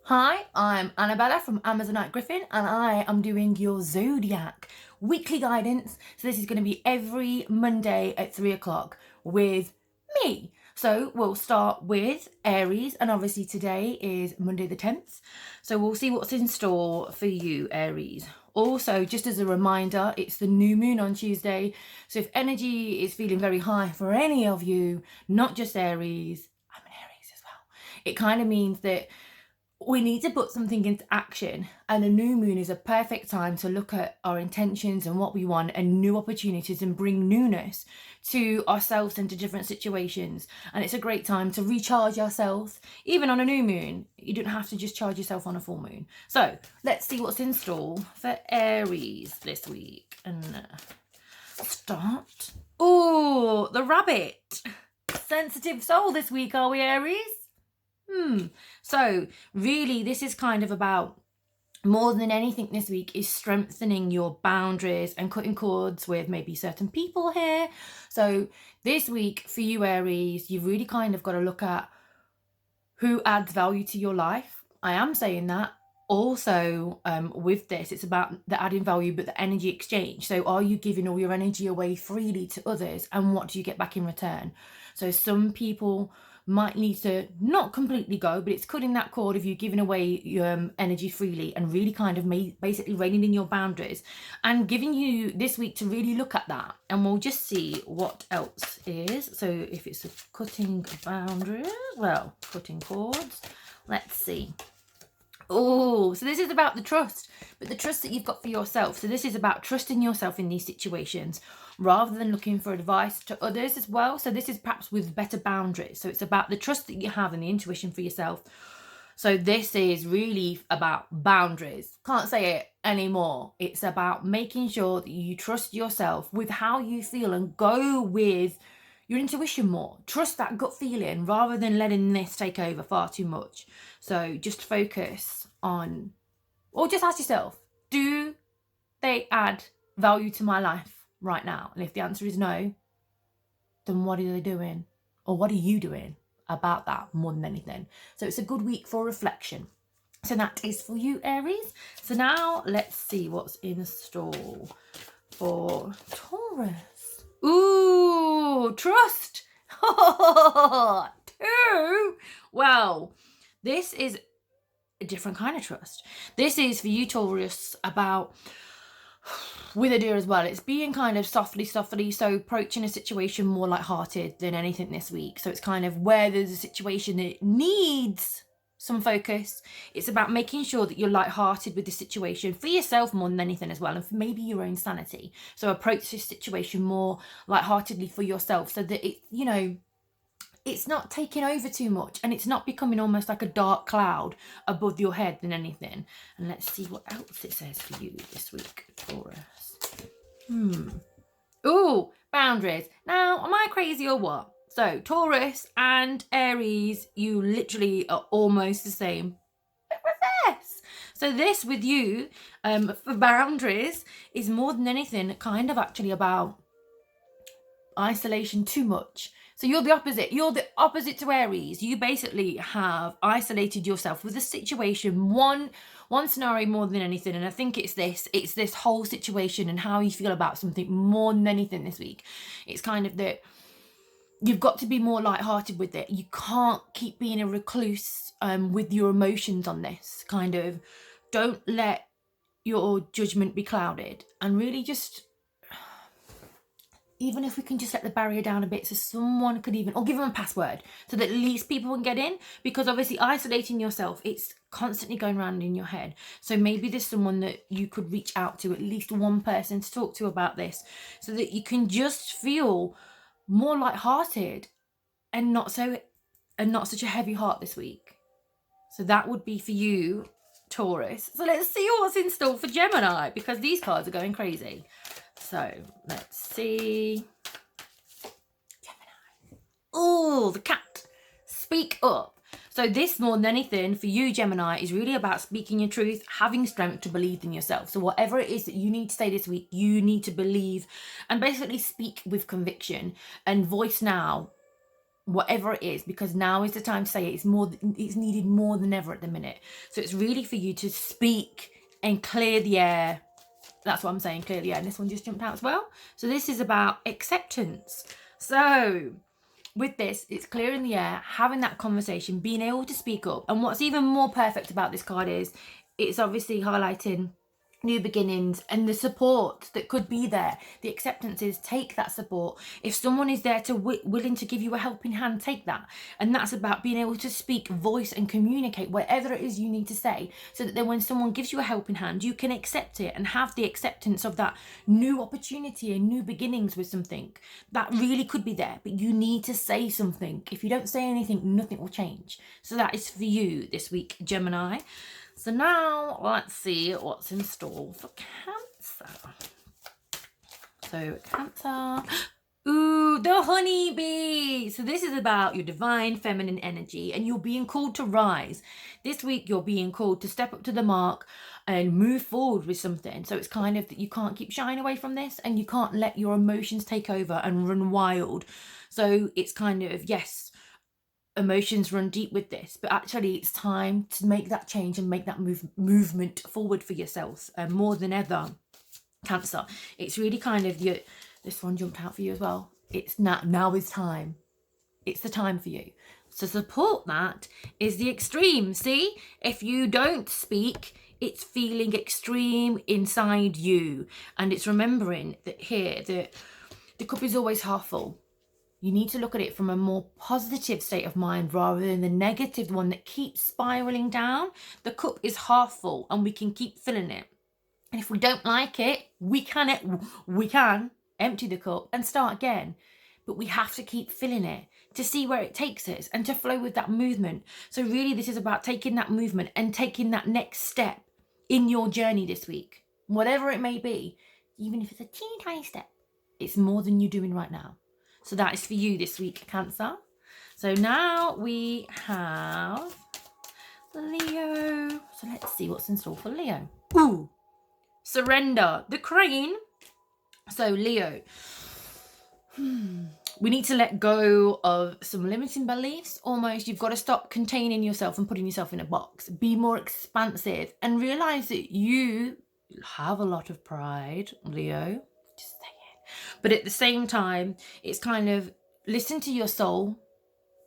Hi, I'm Annabella from Amazonite Griffin, and I am doing your Zodiac weekly guidance. So this is going to be every Monday at 3 o'clock with me. So we'll start with Aries, and obviously today is Monday the 10th. So we'll see what's in store for you, Aries. Also, just as a reminder, it's the new moon on Tuesday. So if energy is feeling very high for any of you, not just Aries, I'm an Aries as well. It kind of means that we need to put something into action, and a new moon is a perfect time to look at our intentions and what we want and new opportunities and bring newness to ourselves and to different situations. And it's a great time to recharge ourselves even on a new moon. You don't have to just charge yourself on a full moon. So let's see what's in store for Aries this week and start. Oh, the rabbit. Sensitive soul this week, are we, Aries? So really this is kind of about, more than anything this week, is strengthening your boundaries and cutting cords with maybe certain people here. So this week for you, Aries, you've really kind of got to look at who adds value to your life. I am saying that. Also, with this, it's about the adding value, but the energy exchange. So are you giving all your energy away freely to others, and what do you get back in return? So some people might need to not completely go, but it's cutting that cord of you giving away your energy freely and really kind of basically reining in your boundaries, and giving you this week to really look at that. And we'll just see what else is. So if it's a cutting boundaries, well, cutting cords, let's see. Oh, so this is about the trust, but the trust that you've got for yourself. So this is about trusting yourself in these situations rather than looking for advice to others as well. So this is perhaps with better boundaries. So it's about the trust that you have and the intuition for yourself. So this is really about boundaries. Can't say it anymore. It's about making sure that you trust yourself with how you feel and go with your intuition more. Trust that gut feeling rather than letting this take over far too much. So just focus on, or just ask yourself, do they add value to my life right now? And if the answer is no, then what are they doing? Or what are you doing about that more than anything? So it's a good week for reflection. So that is for you, Aries. So now let's see what's in store for Taurus. Ooh, trust. Two. Well, this is a different kind of trust. This is for you, Taurus, about, with a deer as well, it's being kind of softly, so approaching a situation more light-hearted than anything this week. So it's kind of where there's a situation that needs some focus, it's about making sure that you're light-hearted with the situation for yourself more than anything as well, and for maybe your own sanity. So approach this situation more light-heartedly for yourself, so that it, you know, it's not taking over too much and it's not becoming almost like a dark cloud above your head than anything. And let's see what else it says for you this week, Taurus. Ooh, boundaries. Now, am I crazy or what? So Taurus and Aries, you literally are almost the same, but reverse. So this with you, for boundaries, is more than anything kind of actually about isolation too much. So you're the opposite. You're the opposite to Aries. You basically have isolated yourself with a situation, one scenario more than anything. And I think it's this whole situation and how you feel about something more than anything this week. It's kind of that you've got to be more lighthearted with it. You can't keep being a recluse with your emotions on this. Kind of don't let your judgment be clouded, and really just, even if we can just let the barrier down a bit, so someone could even, or give them a password so that at least people can get in, because obviously isolating yourself, it's constantly going around in your head. So maybe there's someone that you could reach out to, at least one person to talk to about this, so that you can just feel more lighthearted and not such a heavy heart this week. So that would be for you, Taurus. So let's see what's in store for Gemini, because these cards are going crazy. So let's see. Gemini. Oh, the cat. Speak up. So this, more than anything, for you, Gemini, is really about speaking your truth, having strength to believe in yourself. So whatever it is that you need to say this week, you need to believe and basically speak with conviction and voice now whatever it is, because now is the time to say it. It's needed more than ever at the minute. So it's really for you to speak and clear the air. That's what I'm saying, clear the air. And this one just jumped out as well. So this is about acceptance. So with this, it's clearing the air, having that conversation, being able to speak up. And what's even more perfect about this card is it's obviously highlighting new beginnings and the support that could be there. The acceptance is take that support. If someone is there to willing to give you a helping hand, take that. And that's about being able to speak, voice and communicate whatever it is you need to say, so that then when someone gives you a helping hand, you can accept it and have the acceptance of that new opportunity and new beginnings with something that really could be there. But you need to say something. If you don't say anything, nothing will change. So that is for you this week, Gemini. So now let's see what's in store for Cancer. So Cancer, ooh, the honeybee. So this is about your divine feminine energy, and you're being called to rise. This week you're being called to step up to the mark and move forward with something. So it's kind of that you can't keep shying away from this, and you can't let your emotions take over and run wild. So it's kind of, yes, emotions run deep with this, but actually it's time to make that change and make that movement forward for yourself, more than ever, Cancer. It's really kind of this one jumped out for you as well. It's now is time. It's the time for you. So support that is the extreme. See, if you don't speak, it's feeling extreme inside you, and it's remembering that here that the cup is always half full. You need to look at it from a more positive state of mind rather than the negative one that keeps spiraling down. The cup is half full and we can keep filling it. And if we don't like it, we can empty the cup and start again. But we have to keep filling it to see where it takes us and to flow with that movement. So really this is about taking that movement and taking that next step in your journey this week. Whatever it may be, even if it's a teeny tiny step, it's more than you're doing right now. So that is for you this week, Cancer. So now we have Leo. So let's see what's in store for Leo. Ooh, surrender, the crane. So Leo, we need to let go of some limiting beliefs. Almost, you've got to stop containing yourself and putting yourself in a box. Be more expansive and realize that you have a lot of pride, Leo. Just say it. But at the same time, it's kind of listen to your soul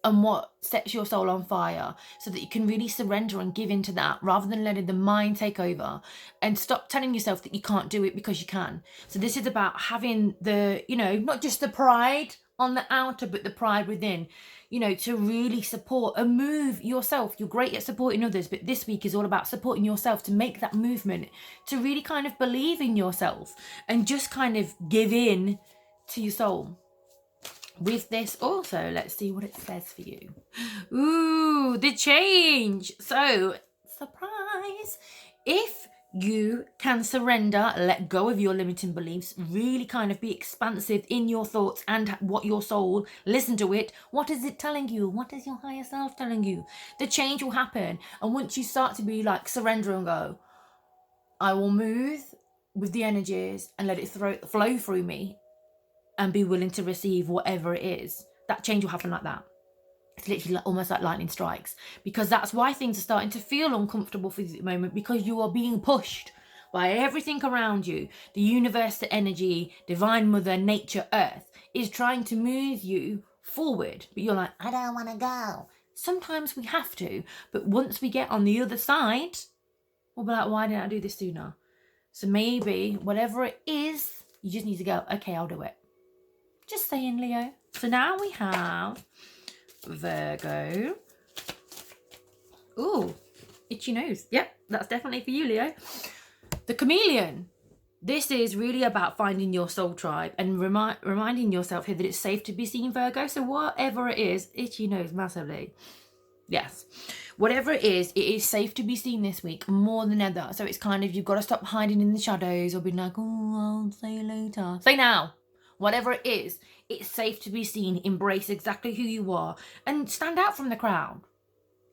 and what sets your soul on fire, so that you can really surrender and give into that rather than letting the mind take over, and stop telling yourself that you can't do it because you can. So this is about having the, not just the pride on the outer, but the pride within, to really support and move yourself. You're great at supporting others, but this week is all about supporting yourself to make that movement, to really kind of believe in yourself and just kind of give in to your soul. With this also, let's see what it says for you. Ooh, the change. So, surprise. If you can surrender, let go of your limiting beliefs, really kind of be expansive in your thoughts and what your soul, listen to it. What is it telling you? What is your higher self telling you? The change will happen. And once you start to be like, surrender and go, I will move with the energies and let it flow through me, and be willing to receive whatever it is, that change will happen like that. It's literally almost like lightning strikes, because that's why things are starting to feel uncomfortable for you at the moment, because you are being pushed by everything around you. The universe, the energy, divine mother, nature, earth is trying to move you forward, but you're like, I don't want to go. Sometimes we have to, but once we get on the other side, we'll be like, why didn't I do this sooner? So maybe whatever it is, you just need to go, okay, I'll do it. Just saying, Leo. So now we have Virgo. Ooh, itchy nose. Yep, that's definitely for you, Leo. The chameleon. This is really about finding your soul tribe and reminding yourself here that it's safe to be seen, Virgo. So whatever it is, itchy nose massively. Yes. Whatever it is safe to be seen this week more than ever. So it's kind of, you've got to stop hiding in the shadows or being like, oh, I'll say later. Say now. Whatever it is, it's safe to be seen. Embrace exactly who you are and stand out from the crowd.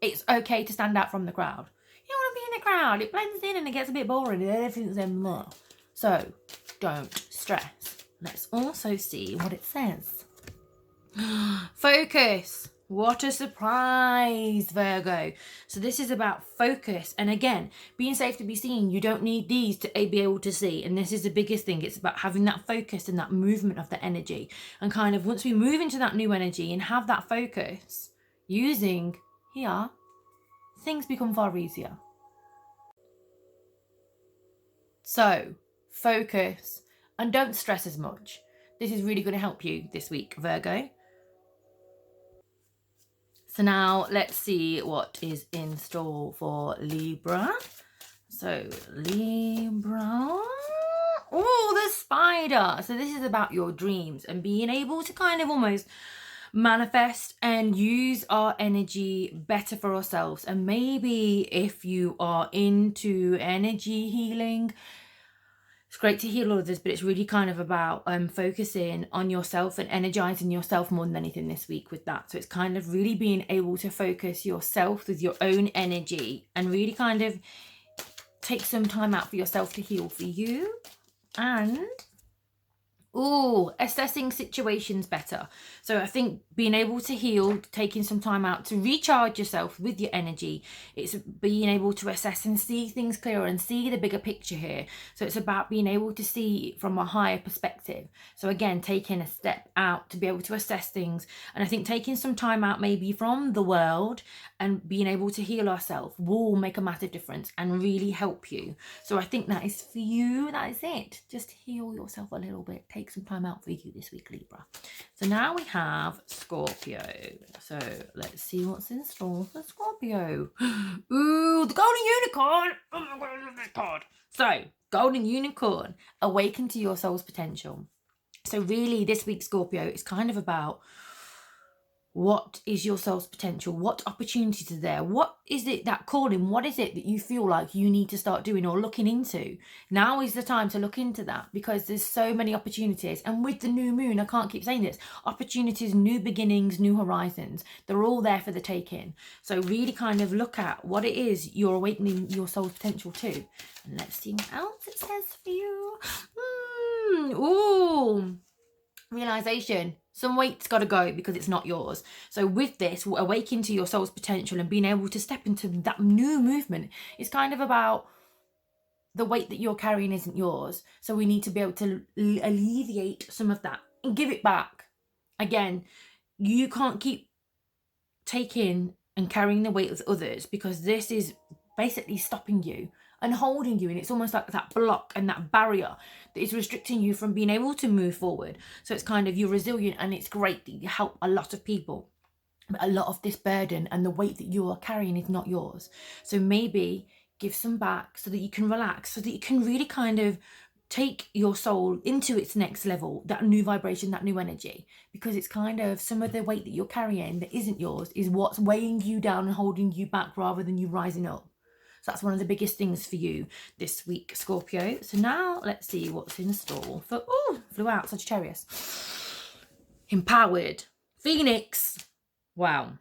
It's okay to stand out from the crowd. You don't want to be in the crowd. It blends in and it gets a bit boring and everything's in there. So don't stress. Let's also see what it says. Focus. What a surprise, Virgo. So this is about focus. And again, being safe to be seen. You don't need these to be able to see. And this is the biggest thing. It's about having that focus and that movement of the energy. And kind of once we move into that new energy and have that focus, using here, things become far easier. So focus and don't stress as much. This is really going to help you this week, Virgo. So now let's see what is in store for Libra. So Libra. Oh, the spider. So this is about your dreams and being able to kind of almost manifest and use our energy better for ourselves. And maybe if you are into energy healing, it's great to heal others, but it's really kind of about focusing on yourself and energizing yourself more than anything this week with that. So it's kind of really being able to focus yourself with your own energy and really kind of take some time out for yourself to heal for you. And assessing situations better. So I think being able to heal, taking some time out to recharge yourself with your energy, it's being able to assess and see things clearer and see the bigger picture here. So it's about being able to see from a higher perspective. So again, taking a step out to be able to assess things. And I think taking some time out maybe from the world and being able to heal ourselves will make a massive difference and really help you. So I think that is for you. That is it. Just heal yourself a little bit. Take some time out for you this week, Libra. So now we have Scorpio. So let's see what's in store for Scorpio. Ooh, the golden unicorn. Oh my god, I love this card. So golden unicorn, awaken to your soul's potential. So really this week, Scorpio, is kind of about what is your soul's potential? What opportunities are there? What is it, that calling? What is it that you feel like you need to start doing or looking into? Now is the time to look into that because there's so many opportunities. And with the new moon, I can't keep saying this, opportunities, new beginnings, new horizons, they're all there for the taking. So really kind of look at what it is you're awakening your soul's potential to. And let's see what else it says for you. Realization. Some weight's got to go because it's not yours. So with this, awaken to your soul's potential and being able to step into that new movement is kind of about the weight that you're carrying isn't yours. So we need to be able to alleviate some of that and give it back. Again, you can't keep taking and carrying the weight of others because this is basically stopping you and holding you, and it's almost like that block and that barrier that is restricting you from being able to move forward. So it's kind of, you're resilient and it's great that you help a lot of people, but a lot of this burden and the weight that you are carrying is not yours. So maybe give some back so that you can relax, so that you can really kind of take your soul into its next level, that new vibration, that new energy, because it's kind of some of the weight that you're carrying that isn't yours is what's weighing you down and holding you back rather than you rising up. So that's one of the biggest things for you this week, Scorpio. So now let's see what's in store for, flew out, Sagittarius. Empowered. Phoenix. Wow.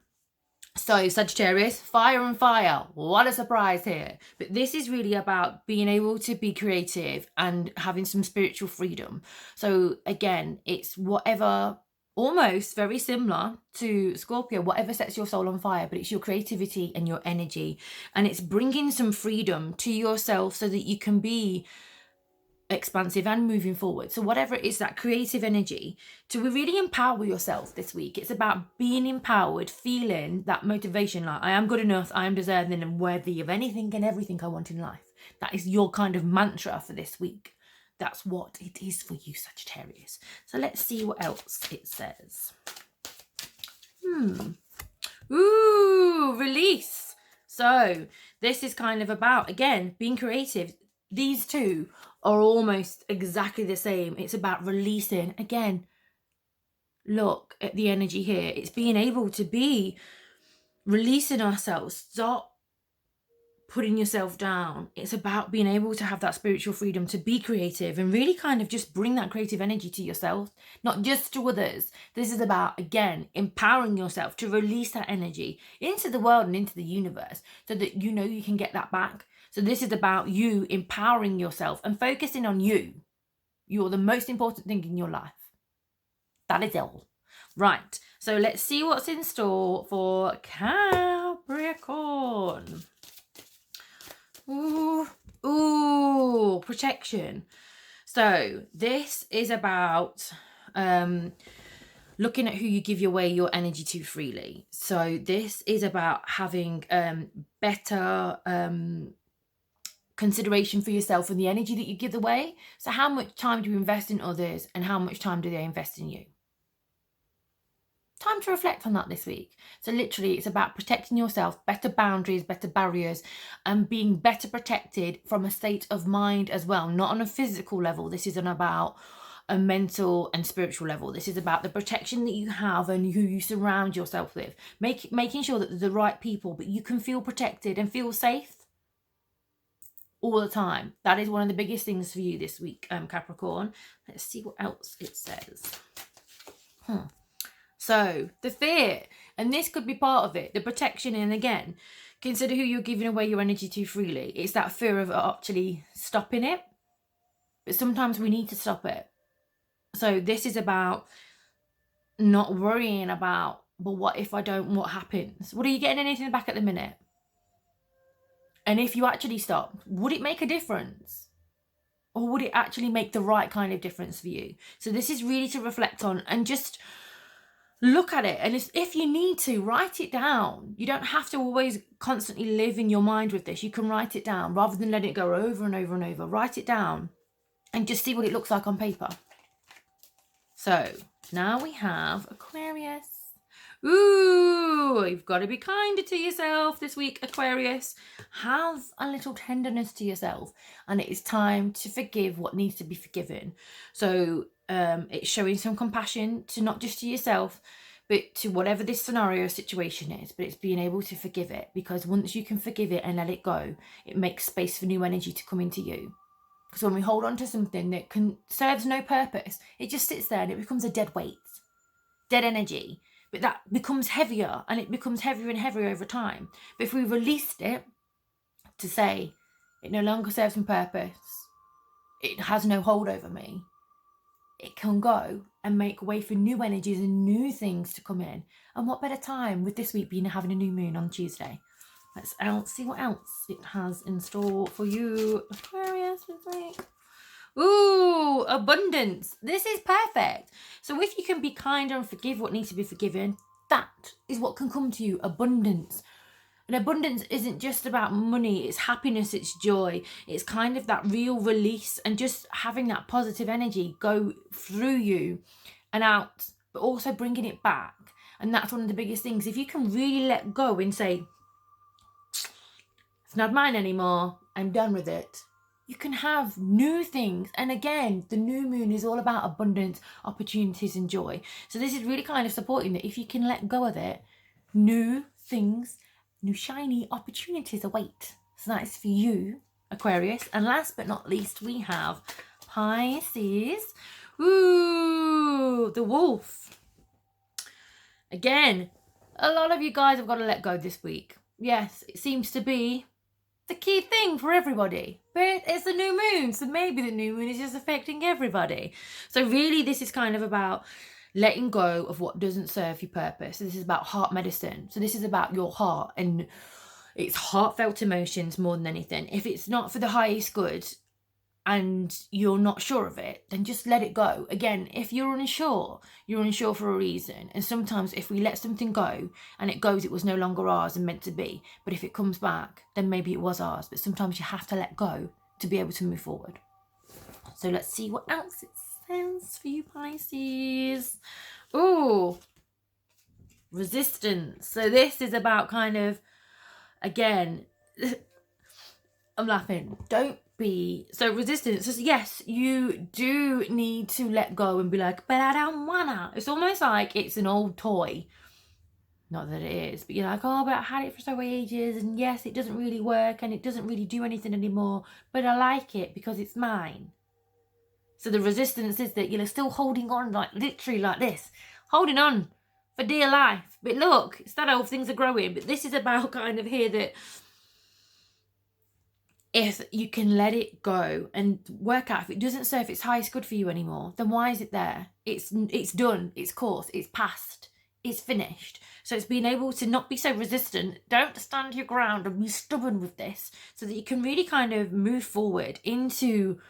So Sagittarius, fire and fire. What a surprise here. But this is really about being able to be creative and having some spiritual freedom. So again, it's whatever, almost very similar to Scorpio, whatever sets your soul on fire, but it's your creativity and your energy. And it's bringing some freedom to yourself so that you can be expansive and moving forward. So whatever it is, that creative energy, to really empower yourself this week. It's about being empowered, feeling that motivation, like I am good enough, I am deserving and worthy of anything and everything I want in life. That is your kind of mantra for this week. That's what it is for you, Sagittarius. So let's see what else it says. Release. So this is kind of about, again, being creative. These two are almost exactly the same. It's about releasing. Again, look at the energy here. It's being able to be releasing ourselves. Stop putting yourself down. It's about being able to have that spiritual freedom to be creative and really kind of just bring that creative energy to yourself, not just to others. This is about, again, empowering yourself to release that energy into the world and into the universe so that you know you can get that back. So this is about you empowering yourself and focusing on you. You're the most important thing in your life. That is all. Right. So let's see what's in store for Capricorn. Ooh, protection. So this is about looking at who you give away your energy to freely. So this is about having better consideration for yourself and the energy that you give away. So how much time do you invest in others and how much time do they invest in you? Time to reflect on that this week. So literally it's about protecting yourself, better boundaries, better barriers, and being better protected from a state of mind as well. Not on a physical level. This isn't about a mental and spiritual level. This is about the protection that you have and who you surround yourself with. Making sure that they're the right people, but you can feel protected and feel safe all the time. That is one of the biggest things for you this week, Capricorn. Let's see what else it says. So the fear, and this could be part of it, the protection, and again, consider who you're giving away your energy to freely. It's that fear of actually stopping it, but sometimes we need to stop it. So this is about not worrying about, well, what if I don't, what happens? What are you getting anything back at the minute? And if you actually stopped, would it make a difference? Or would it actually make the right kind of difference for you? So this is really to reflect on and just look at it. And if you need to, write it down. You don't have to always constantly live in your mind with this. You can write it down rather than let it go over and over and over. Write it down and just see what it looks like on paper. So now we have Aquarius. Ooh, you've got to be kinder to yourself this week, Aquarius. Have a little tenderness to yourself, and it is time to forgive what needs to be forgiven. So it's showing some compassion to not just to yourself, but to whatever this scenario situation is, but it's being able to forgive it, because once you can forgive it and let it go, it makes space for new energy to come into you. Because when we hold on to something that serves no purpose, it just sits there and it becomes a dead weight, dead energy. But that becomes heavier, and it becomes heavier and heavier over time. But if we released it to say, it no longer serves my purpose, it has no hold over me, it can go and make way for new energies and new things to come in. And what better time with this week being having a new moon on Tuesday? Let's see what else it has in store for you, Aquarius, this week. Ooh, abundance. This is perfect. So if you can be kinder and forgive what needs to be forgiven, that is what can come to you, abundance. And abundance isn't just about money, it's happiness, it's joy. It's kind of that real release and just having that positive energy go through you and out, but also bringing it back. And that's one of the biggest things. If you can really let go and say, it's not mine anymore, I'm done with it, you can have new things. And again, the new moon is all about abundance, opportunities and joy. So this is really kind of supporting that if you can let go of it, new things, new shiny opportunities await. So that is for you, Aquarius. And last but not least, we have Pisces. Ooh, the wolf. Again, a lot of you guys have got to let go this week. Yes, it seems to be the key thing for everybody, but it's the new moon, so maybe the new moon is just affecting everybody. So really this is kind of about letting go of what doesn't serve your purpose. So this is about heart medicine. So this is about your heart, and it's heartfelt emotions more than anything. If it's not for the highest good and you're not sure of it, then just let it go. Again, if you're unsure for a reason. And sometimes if we let something go and it goes, it was no longer ours and meant to be. But if it comes back, then maybe it was ours. But sometimes you have to let go to be able to move forward. So let's see what else it says for you, Pisces. Ooh, resistance. So this is about kind of, again, I'm laughing. Don't be so resistant. So yes, you do need to let go and be like, but I don't wanna. It's almost like it's an old toy. Not that it is, but you're like, oh, but I had it for so many ages, and yes, it doesn't really work and it doesn't really do anything anymore, but I like it because it's mine. So the resistance is that you're still holding on, like literally like this, holding on for dear life. But look, it's that old things are growing. But this is about kind of here that if you can let it go and work out if it doesn't serve its highest good for you anymore, then why is it there? It's done, it's course, it's past. it's finished. So it's being able to not be so resistant. Don't stand your ground and be stubborn with this, so that you can really kind of move forward into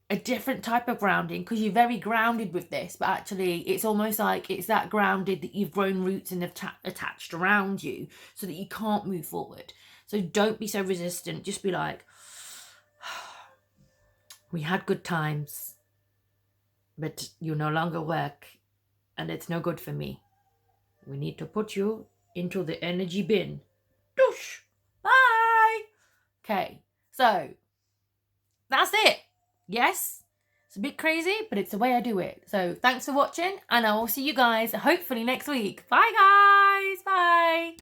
a different type of grounding, because you're very grounded with this, but actually it's almost like it's that grounded that you've grown roots and have attached around you so that you can't move forward. So don't be so resistant. Just be like, we had good times, but you no longer work and it's no good for me. We need to put you into the energy bin. Doosh! Bye! Okay, so that's it. Yes, it's a bit crazy, but it's the way I do it. So thanks for watching, and I will see you guys hopefully next week. Bye, guys. Bye.